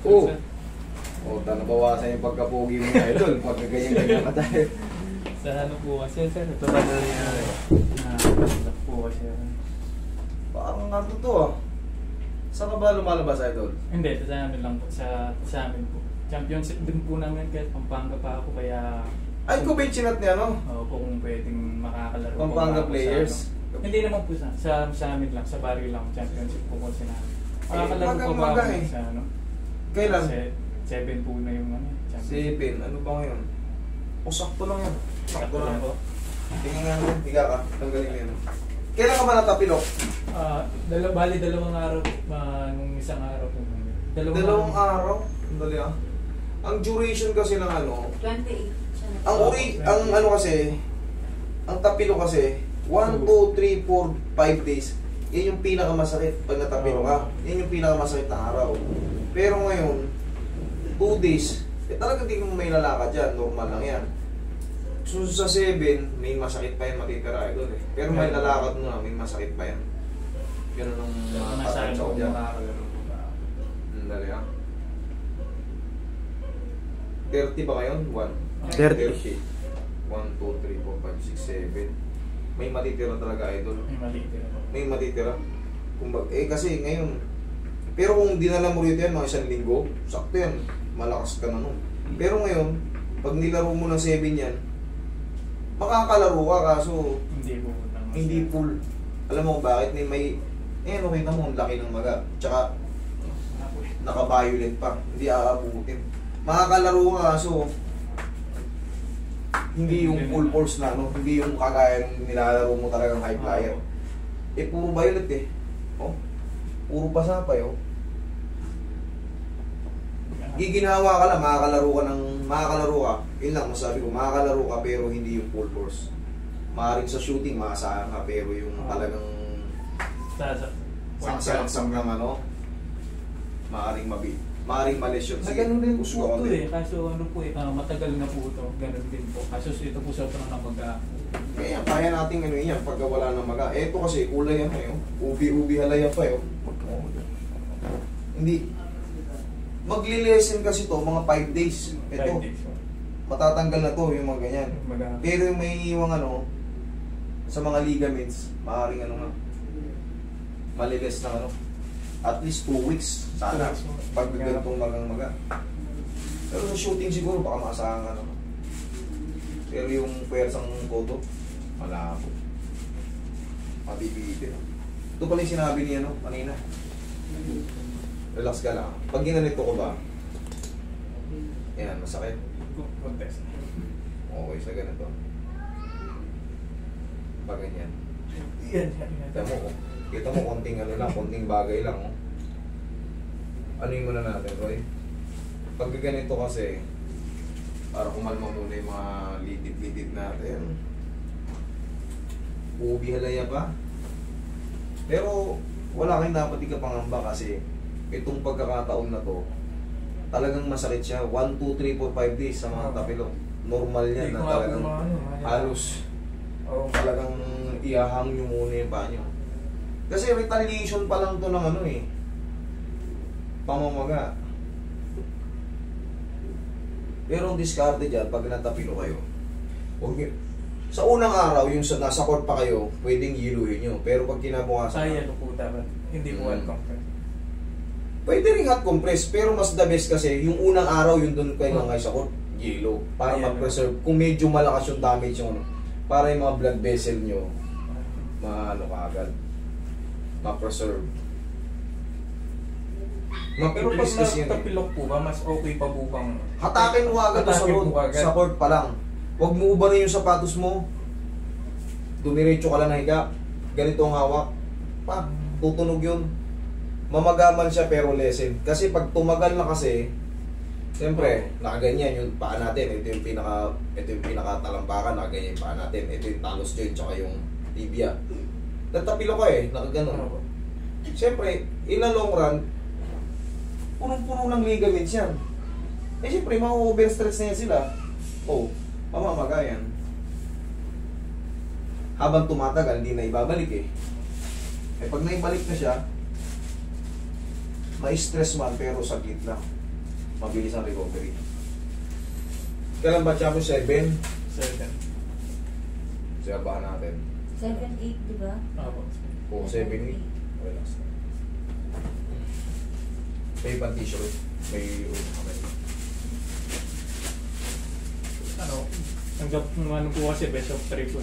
Oo. O, nabawasan yung pagkapugi mo na idol. Pagka ganyan-ganyan ka tayo. Sa ano po kasi, sir, ito ba na po kasi. Parang nga to ah. Saan ka ba lumalabas idol? Hindi, sa amin lang po, sa amin po. Championship din po namin kahit Pampanga pa ako, kaya... Ay, ko ba yung chinat niya, no? Oo, kung pwedeng makakalaro. Pampanga players? Sa, hindi naman po sa amin lang, sa barrio lang, championship po kasi namin. Makakalaro po ba ako eh. sa ano? Kailan? 7 po na yung ano, championship. 7, ano ba ngayon? O, sakto lang yan. Sakto lang po. Tingnan nga natin, higa ka. Tanggalin mo yan. Kailan ka ba natapilok? Bali, dalawang araw, nung isang araw po. Dalawang araw? Andali ah. Ang duration kasi ng ano, 28. ang ano kasi, ang tapilo kasi, 1, 2, 3, 4, 5 days. Yan yung pinakamasakit pag natapilo ka. Yan yung pinakamasakit na araw. Pero ngayon, 2 days, talagang di mo may lalakad dyan. Normal lang yan. So sa 7, may masakit pa yan matitira idol eh. Pero may lalakad mo na, may masakit pa yan. Ganun ang masakit ko dyan. Makakalaro po ba? Dali ah. 30 ba ngayon? 1. 30. 1, 2, 3, 4, 5, 6, 7. May matitira talaga idol. May malitira po. May matitira. Kumbaga, kasi ngayon, pero kung dinala mo rito yan, mga 1 linggo, sakto yan, malakas ka na nun. Pero ngayon, pag nilaro mo ng 7 yan, makakalaro ka, kaso hindi full. Alam mo kung bakit? Nakita mo, ang laki ng maga. Tsaka, naka-violet pa, hindi aabutin. Makakalaro ka, kaso, hindi yung full force na, no? Hindi yung kagaya ng nilalaro mo talagang high flyer. Puro violet eh. Oh, puro pasapay, oh. Giginawa ka lang, makakalaro ka. Yun lang, masabi ko, makakalaro ka pero hindi yung full force. Maaaring sa shooting, maasahan ka pero yung talagang sangsang lang ano, maaaring malesyon. Sa ganun din po ito eh, kaso ano po eh, matagal na po ito, ganun din po. Kaso ito po sobrang namaga. Kaya natin ano yan, pagka wala na maga. Eto kasi, kulay yan eh, ubi-ubi halaya pa yun. Hindi, magli-lesson kasi to mga 5 days. Ito, matatanggal na to yung mga ganyan. Pero yung may iwang ano, sa mga ligaments, maaaring ano nga, maliles na ano, at least 2 weeks sana pag ganitong magang-maga. Pero sa shooting siguro baka maasahan ka naman. Pero yung pwersang koto, malabo. Mabibitin. Ito pala yung sinabi niya no, kanina. Relax ka lang. Pag ginanito ko ba, yan, masakit. Contest. Okay, sa ganito. Pag ganyan. Kita mo, konting ano lang, konting bagay lang. Oh. Ano yung muna natin, Roy? Pag ganito kasi, para kumalma muna yung mga litit-litit natin. Ubi halaya pa. Pero, wala kayong dapat ikapangamba kasi itong pagkakataon na to, talagang masakit siya. 1, 2, 3, 4, 5 days sa mga tapilok. Normal yan na talagang halos talagang iahang nyo muna yung paa nyo. Kasi retaliation pa lang to ng ano eh, pamamaga. Pero ang diskarte dyan, pag natapilo kayo, sa unang araw, yung nasa court pa kayo, pwedeng yiluhin nyo. Pero pag kinabukasan, ano po dapat, hindi po hot compress. Pwede rin hot compress, pero mas the best kasi, yung unang araw, yung doon kayo ngay sa court, yelo. Para mag-preserve. Kung medyo malakas yung damage yung ano, para yung mga blood vessel nyo, maano ka agad, ma-preserve. Pero pag natapilok po ba, mas okay pa po bang... Hatakin mo agad sa court pa lang. Huwag mo ubarin yung sapatos mo. Dumiretso ka lang na higa. Ganito ang hawak. Pa, tutunog yun. Mamagaman siya pero lessen. Kasi pag tumagal na kasi, siyempre, nakaganyan yung paa natin. Ito yung pinaka-talampakan, nakaganyan yung paa natin. Ito yung talos joint, tsaka yung tibia. Natapilo ka eh, nakaganon. Siyempre, in a long run, punong-puno ng ligaments yan. Eh siyempre, ma-overstress na yan sila. Oh, mamamaga yan. Habang tumatagal, hindi na ibabalik eh. Eh pag naibalik na siya, ma-stress man pero saglit lang. Mabilis ang recovery. Kailan ba champion? 7? 7. Sabahan natin. 7-8, di ba? Opo. O, 7-8. Relax na. May pantisyo. May kamay. Ano? Hanggang ano po kasi best of 3 po.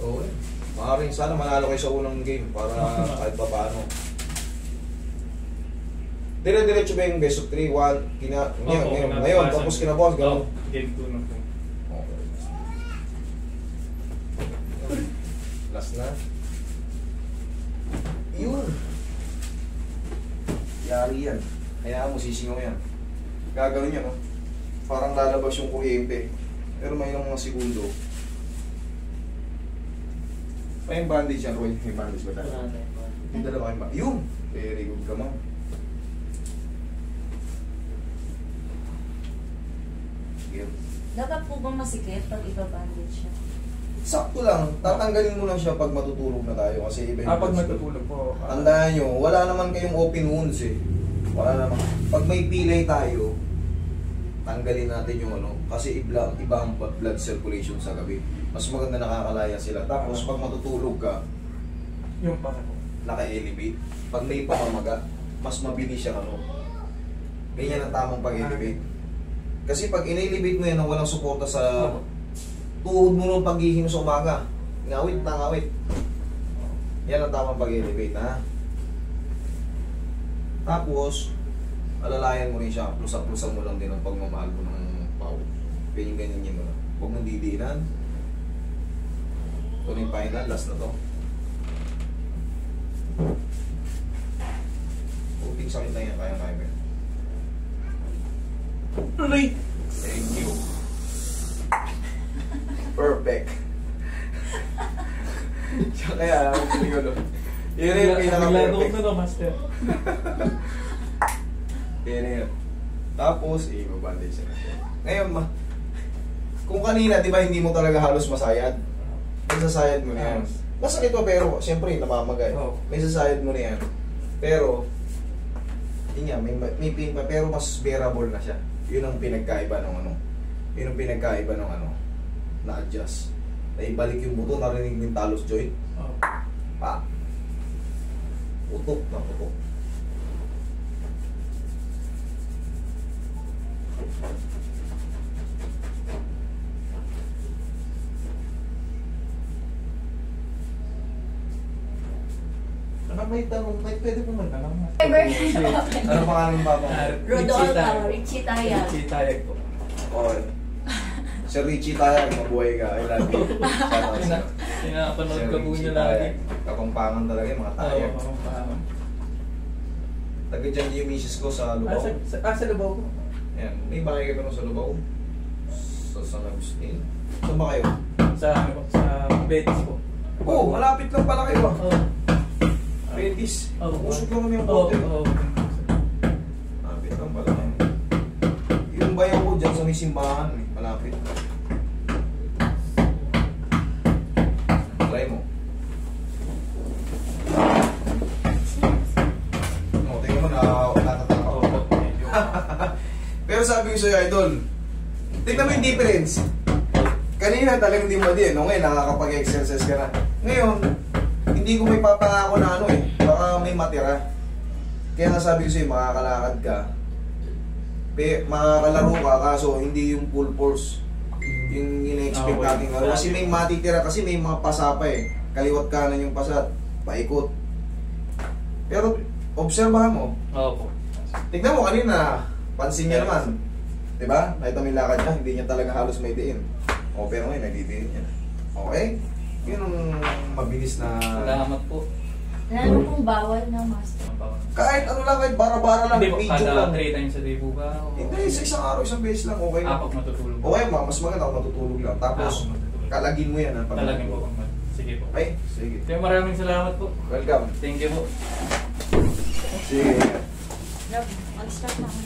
Oo eh. Maaaring sana manalo kayo sa unang game para kahit pa paano. Dire-diretso ba yung best of 3, 1, ngayon, tapos kinabukas, gano'n. Game 2 na po. Okay. Last na. Yun. Yari yan. Hayaan mo, sisingaw yan. Gagawin yan, no? Parang lalabas yung kuryente. Pero may ilang mga segundo. May bandage yan, Roy. May bandage ba tayo? Yung dalawa kayong bandage. Yun! Very good ka, ma'am. Yun. Dapat po ba masikip pag iba-bandage siya? Sakto lang. Tatanggalin mo lang siya pag matutulog na tayo. Kasi iba yung Pag bandage. matutulog po. Tandaan nyo, wala naman kayong open wounds eh. Wala naman. Pag may pilay tayo, tanggalin natin yung ano. Kasi iba ang blood circulation sa gabi. Mas maganda nakakalaya sila. Tapos pag matutulog ka, Yung para po. naka-elevate. Pag may pamamaga, mas mabilis siya ano. Ganyan ang tamang pag-elevate. Kasi pag in-elevate mo yan na walang suporta sa tuhod mo nung paghihinga sa umaga, ngawit na ngawit. Yan ang tamang pag-elevate, ha? Tapos, alalayan mo rin siya. Plusan-plusan mo lang din ang pagmamahal mo ng pau. Ganyan yun mo lang. Huwag mong didiinan. Ito na yung final. Last na to. Puting sakit na yan. Kaya-kaya mo yan. Aray! Thank you. Perfect. Kaya, hindi ko lang. Yun yung pinaka-perfect. Naglaro na master. Yan. Tapos, i-bandage na siya. Ngayon, kung kanina, di ba, hindi mo talaga halos masayad? May sasayad mo na yan. Masakit pa pero, siyempre, namamagay. May sasayad mo na yan. Pero, yun nga, may pain pa, pero mas bearable na siya. Yun ang pinagkaiba ng ano. Yun ang pinagkaiba ng ano, na-adjust. Naibalik yung buto, narinig mo yung talos joint. Pa. Putok na putok. May tanong, pwede po magtanong. Ano pangalan mo ba? Rodolfo, Richie Tayag. Richie Tayag po. Okay. Sir Richie Tayag, mabuhay ka. I love you. Pinapanood ka po niya lagi. Kapampangan talaga yung mga tayag. Oo, kapampangan. Taga dyan yung misis ko sa Lubao. Sa Lubao po. Ayan, may bahay ka ba sa Lubao? Sa San Agustin. Saan ba kayo? Sa Betis po. Oo, malapit lang pala kayo. Betis. Oo. Usok lang kami yung bote. Oo. Malapit lang pala kayo. Yung bayaw ko dyan sa may simbahan. Malapit. Try mo. Tingnan mo na natataka ko. Pero sabi ko sa'yo, idol, tingnan mo yung difference. Kanina talagang hindi mo din, no? Ngayon nakakapag-exercise ka na. Ngayon, hindi ko may papangako na ano eh, baka may matira. Kaya nasabi ko sa'yo, makakalakad ka, makakalaro ka, kaso hindi yung full force yung ina-expect natin. Kasi may matitira, kasi may mga pasa pa eh. Kaliwat kanan yung pasa, paikot. Pero, obserbahan mo. Opo. Tignan mo kanina, pansin niya naman. Diba? Nakita mo yung lakad niya, hindi niya talaga halos may diin. O, pero ngayon, nagdidiin niya. Okay? Yun ang mabilis na... Salamat po. Lalo pong bawal na, master. Kahit ano lang, kahit bara-bara lang, Hindi po, video kada lang. 3 times a day po ba? Hindi, sa isang araw, isang beses lang, okay na. Pag matutulog. Okay, mas maganda kung matutulog lang. Tapos, Pag matutulog. kalagin mo yan. Ha, pag Talagin po. matutulog. Sige po. Okay? Sige. Kaya maraming salamat po. Welcome. Thank you po. Sige. Mag-start na ako.